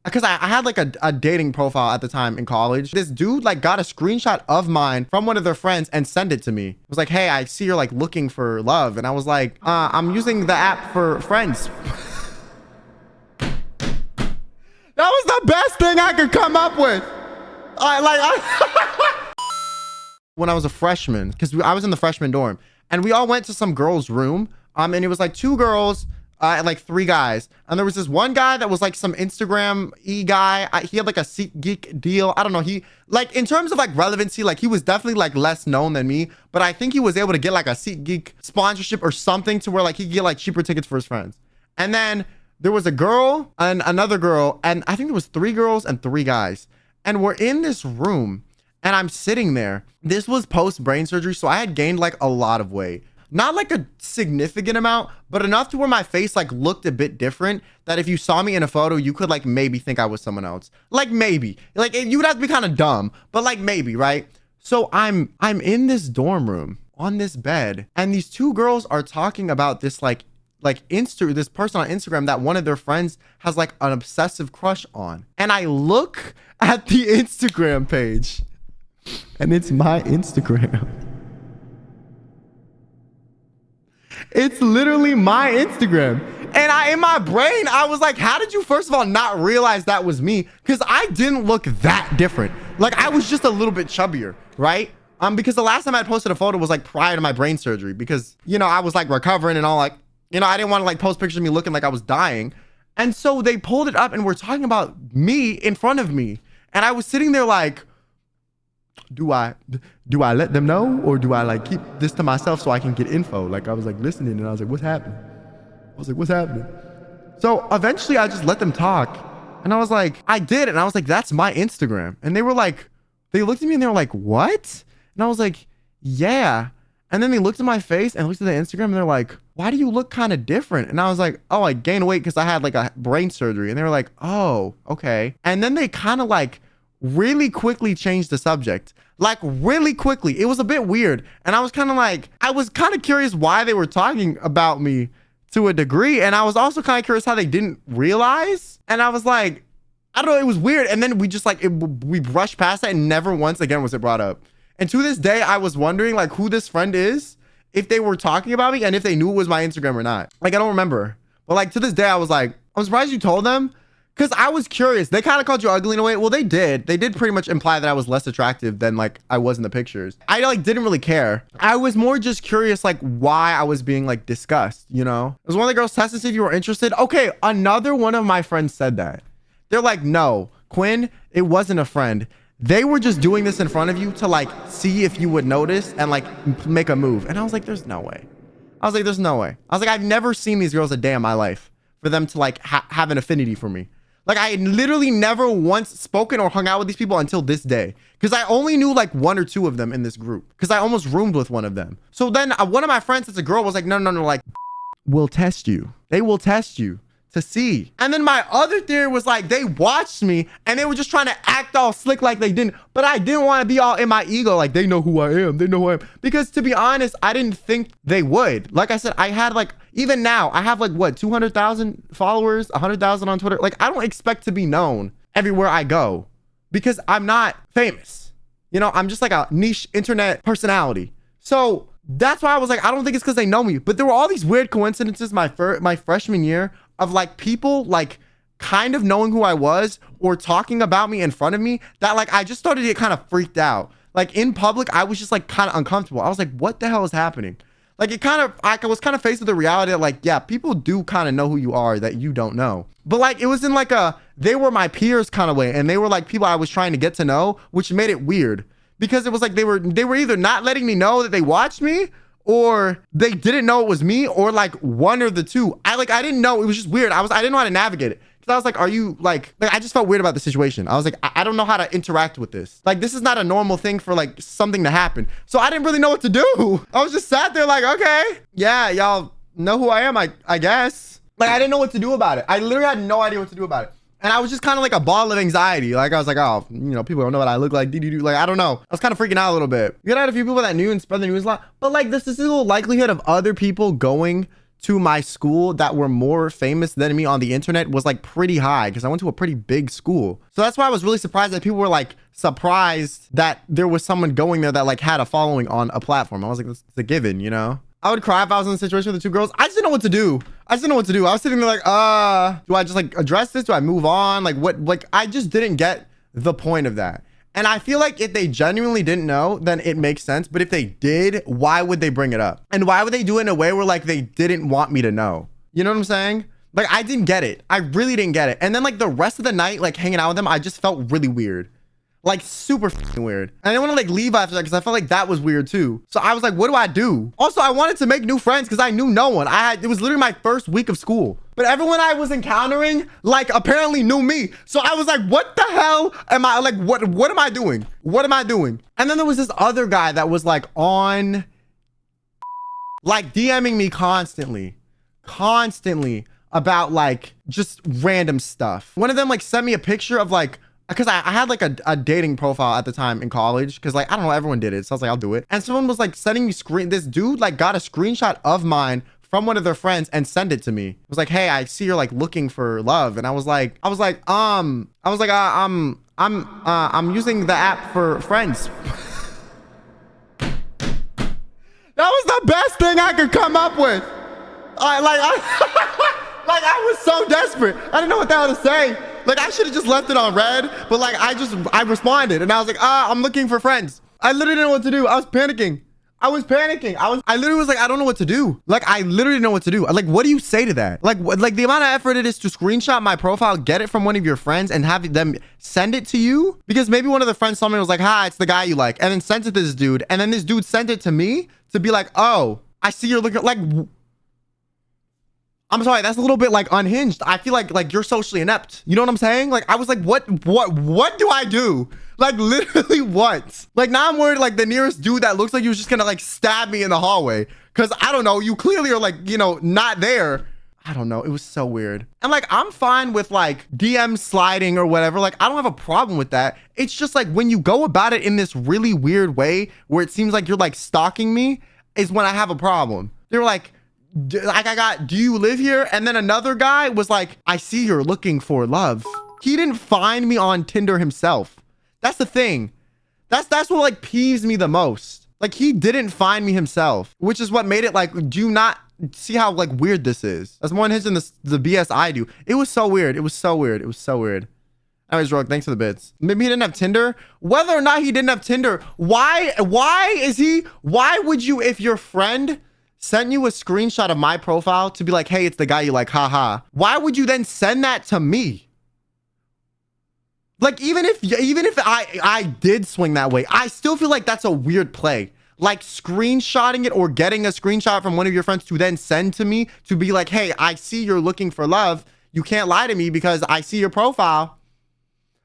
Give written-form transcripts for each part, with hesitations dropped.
because I had like a dating profile at the time in college. This dude like got a screenshot of mine from one of their friends and sent it to me. It was like, hey, I see you're like looking for love. And I was like, I'm using the app for friends. That was the best thing I could come up with. When I was a freshman, because I was in the freshman dorm, and we all went to some girl's room, and it was like 2 girls and like 3 guys, and there was this one guy that was like some Instagram-y guy. He had like a SeatGeek deal. I don't know, he like, in terms of like relevancy, like he was definitely like less known than me, but I think he was able to get like a SeatGeek sponsorship or something to where like he could get like cheaper tickets for his friends. And then there was a girl and another girl, and I think there was 3 girls and 3 guys, and we're in this room. And I'm sitting there. This was post brain surgery, so I had gained like a lot of weight. Not like a significant amount, but enough to where my face like looked a bit different, that if you saw me in a photo, you could like maybe think I was someone else. Like maybe. Like you would have to be kind of dumb, but like maybe, right? So I'm in this dorm room on this bed, and these 2 girls are talking about this this person on Instagram that one of their friends has like an obsessive crush on. And I look at the Instagram page, and it's my Instagram. It's literally my Instagram. And in my brain, I was like, how did you first of all not realize that was me? Because I didn't look that different. Like I was just a little bit chubbier, right? Because the last time I posted a photo was like prior to my brain surgery, because, you know, I was like recovering and all, like, you know, I didn't want to like post pictures of me looking like I was dying. And so they pulled it up and we're talking about me in front of me. And I was sitting there like, do I let them know, or do I like keep this to myself so I can get info? Like I was like listening, and I was like, what's happening? So eventually I just let them talk, and I was like, I did. And I was like, that's my Instagram. And they were like, they looked at me and they were like, what? And I was like, yeah. And then they looked at my face and looked at the Instagram, and they're like, why do you look kind of different? And I was like, oh, I gained weight because I had like a brain surgery. And they were like, oh, okay. And then they kind of like really quickly changed the subject, like really quickly. It was a bit weird, and I was kind of curious why they were talking about me to a degree, and I was also kind of curious how they didn't realize. And I was like, I don't know, it was weird. And then we just like we brushed past that, and never once again was it brought up. And to this day, I was wondering like who this friend is, if they were talking about me, and if they knew it was my Instagram or not. Like I don't remember, but like to this day I was like, I'm surprised you told them. Because I was curious. They kind of called you ugly in a way. Well, they did. They did pretty much imply that I was less attractive than like I was in the pictures. I like didn't really care. I was more just curious like why I was being like discussed, you know? It was one of the girls testing to see if you were interested. Okay, another one of my friends said that. They're like, no, Quinn, it wasn't a friend. They were just doing this in front of you to like see if you would notice and like make a move. And I was like, there's no way. I was like, I've never seen these girls a day in my life for them to like have an affinity for me. Like I had literally never once spoken or hung out with these people until this day, because I only knew like 1 or 2 of them in this group, because I almost roomed with one of them. So then one of my friends that's a girl was like, no, like, we'll test you. They will test you to see. And then my other theory was like, they watched me and they were just trying to act all slick like they didn't, but I didn't want to be all in my ego like they know who I am, because to be honest, I didn't think they would. Like I said, I had like, even now I have like what, 200,000 followers, 100,000 on Twitter. Like I don't expect to be known everywhere I go, because I'm not famous, you know? I'm just like a niche internet personality. So that's why I was like, I don't think it's because they know me. But there were all these weird coincidences my freshman year of like people like kind of knowing who I was or talking about me in front of me, that like I just started to get kind of freaked out. Like in public, I was just like kind of uncomfortable. I was like, what the hell is happening? Like I was kind of faced with the reality that like, yeah, people do kind of know who you are that you don't know. But like it was in like they were my peers kind of way, and they were like people I was trying to get to know, which made it weird, because it was like they were either not letting me know that they watched me, or they didn't know it was me, or like one or the two. I didn't know. It was just weird. I didn't know how to navigate it. Cause I was like, are you like I just felt weird about the situation. I was like, I don't know how to interact with this. Like, this is not a normal thing for like something to happen. So I didn't really know what to do. I was just sat there like, okay, yeah, y'all know who I am, I guess. Like, I didn't know what to do about it. I literally had no idea what to do about it. And I was just kind of like a ball of anxiety. Like, I was like, oh, you know, people don't know what I look like. Like, I don't know. I was kind of freaking out a little bit. We had a few people that knew and spread the news a lot. But like, the statistical likelihood of other people going to my school that were more famous than me on the internet was like pretty high because I went to a pretty big school. So that's why I was really surprised that people were like surprised that there was someone going there that like had a following on a platform. I was like, it's a given, you know? I would cry if I was in a situation with the two girls. I just didn't know what to do. I was sitting there like, do I just like address this? Do I move on? Like what? Like I just didn't get the point of that. And I feel like if they genuinely didn't know, then it makes sense. But if they did, why would they bring it up? And why would they do it in a way where like they didn't want me to know? You know what I'm saying? Like I didn't get it. I really didn't get it. And then like the rest of the night, like hanging out with them, I just felt really weird. Like super fucking weird. And I didn't want to like leave after that because I felt like that was weird too. So I was like, what do I do? Also, I wanted to make new friends because I knew no one. It was literally my first week of school. But everyone I was encountering like apparently knew me. So I was like, what the hell am I like, what am I doing? What am I doing? And then there was this other guy that was like on like DMing me constantly about like just random stuff. One of them like sent me a picture of like, because I had like a dating profile at the time in college because like I don't know, everyone did it, so I was like, I'll do it. And someone was like sending me this dude like got a screenshot of mine from one of their friends and send it to me. It was like, hey, I see you're like looking for love. And I was like I'm using the app for friends. That was the best thing I could come up with. I was so desperate. I didn't know what the hell to say. Like I should have just left it on red, but like I responded and I was like, I'm looking for friends. I literally didn't know what to do. I was panicking. I literally was like, I don't know what to do. Like I literally didn't know what to do. Like, what do you say to that? Like the amount of effort it is to screenshot my profile, get it from one of your friends and have them send it to you? Because maybe one of the friends told me, was like, hi, it's the guy you like, and then sent it to this dude. And then this dude sent it to me to be like, oh, I see you're looking like, I'm sorry, that's a little bit like unhinged. I feel like you're socially inept. You know what I'm saying? Like I was like, what do I do? Like literally what? Like now I'm worried like the nearest dude that looks like he was just gonna like stab me in the hallway. Cause I don't know, you clearly are like, you know, not there. I don't know, it was so weird. And like, I'm fine with like DM sliding or whatever. Like I don't have a problem with that. It's just like when you go about it in this really weird way where it seems like you're like stalking me is when I have a problem. They're like I got, do you live here? And then another guy was like, I see you're looking for love. He didn't find me on Tinder himself. That's the thing. That's what like peeves me the most. Like he didn't find me himself, which is what made it like, do you not see how like weird this is? That's more unhinged than the BS I do. It was so weird. It was so weird. It was so weird. Anyways, Rogue, thanks for the bits. Maybe he didn't have Tinder. Whether or not he didn't have Tinder, why would you, if your friend sent you a screenshot of my profile to be like, hey, it's the guy you like, haha, why would you then send that to me? Like, even if I did swing that way, I still feel like that's a weird play. Like screenshotting it or getting a screenshot from one of your friends to then send to me to be like, hey, I see you're looking for love. You can't lie to me because I see your profile.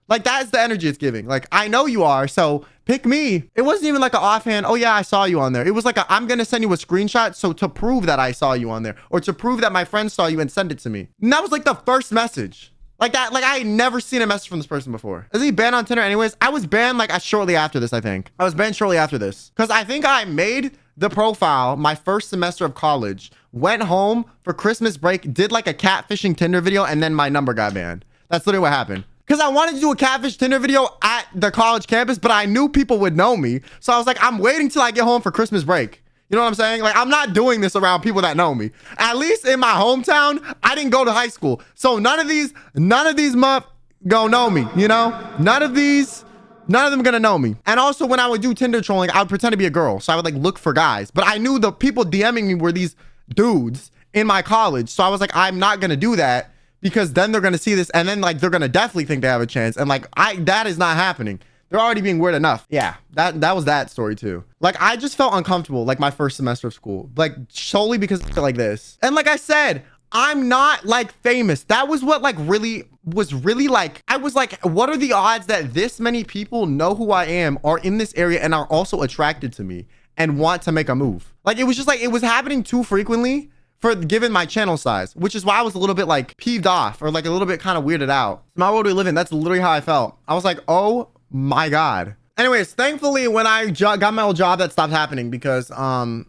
Like that's the energy it's giving. Like, I know you are, so pick me. It wasn't even like an offhand, oh yeah, I saw you on there. It was like I'm gonna send you a screenshot so to prove that I saw you on there or to prove that my friend saw you and send it to me. And that was like the first message. Like that, like I had never seen a message from this person before. Is he banned on Tinder anyways? I was banned like shortly after this, I think. I was banned shortly after this. Because I think I made the profile my first semester of college, went home for Christmas break, did like a catfishing Tinder video, and then my number got banned. That's literally what happened. Because I wanted to do a catfish Tinder video at the college campus, but I knew people would know me. So I was like, I'm waiting till I get home for Christmas break. You know what I'm saying? Like, I'm not doing this around people that know me. At least in my hometown, I didn't go to high school. So none of these gonna know me, you know? None of them gonna know me. And also when I would do Tinder trolling, I would pretend to be a girl. So I would like look for guys. But I knew the people DMing me were these dudes in my college. So I was like, I'm not gonna do that because then they're gonna see this and then like they're gonna definitely think they have a chance. And like that is not happening. They're already being weird enough. Yeah, that was that story too. Like I just felt uncomfortable like my first semester of school, like solely because of like this. And like I said, I'm not like famous. That was what like was really like, I was like, what are the odds that this many people know who I am, are in this area and are also attracted to me and want to make a move? Like it was just like, it was happening too frequently for given my channel size, which is why I was a little bit like peeved off or like a little bit kind of weirded out. My world we live in, that's literally how I felt. I was like, oh my God. Anyways, thankfully when I got my old job, that stopped happening because I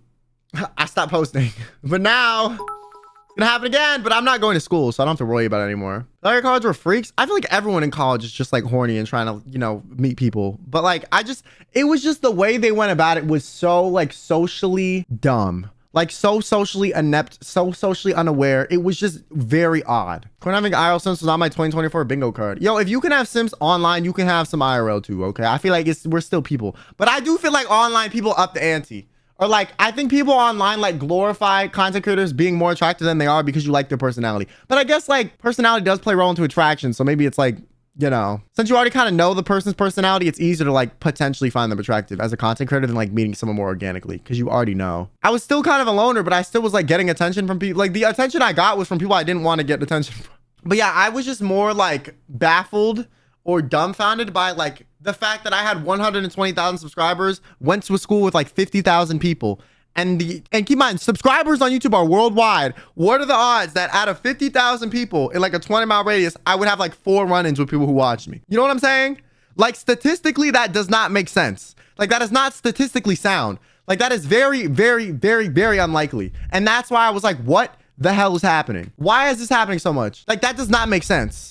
stopped posting. But now Gonna happen again, but I'm not going to school, so I don't have to worry about it anymore. Other college were freaks. I feel like everyone in college is just like horny and trying to, you know, meet people. But like, it was just the way they went about it was so like socially dumb. Like so socially inept, so socially unaware. It was just very odd. Quinn having IRL Sims was on my 2024 bingo card. Yo, if you can have Sims online, you can have some IRL too, okay? I feel like we're still people. But I do feel like online people up the ante. Or like, I think people online like glorify content creators being more attractive than they are because you like their personality. But I guess like personality does play a role into attraction. So maybe it's like, you know, since you already kind of know the person's personality, it's easier to like potentially find them attractive as a content creator than like meeting someone more organically because you already know. I was still kind of a loner, but I still was like getting attention from people. Like the attention I got was from people I didn't want to get attention from. But yeah, I was just more like baffled or dumbfounded by like the fact that I had 120,000 subscribers, went to a school with like 50,000 people. And keep in mind, subscribers on YouTube are worldwide. What are the odds that out of 50,000 people in like a 20-mile radius, I would have like 4 run-ins with people who watch me? You know what I'm saying? Like statistically, that does not make sense. Like that is not statistically sound. Like that is very, very, very, very unlikely. And that's why I was like, what the hell is happening? Why is this happening so much? Like that does not make sense.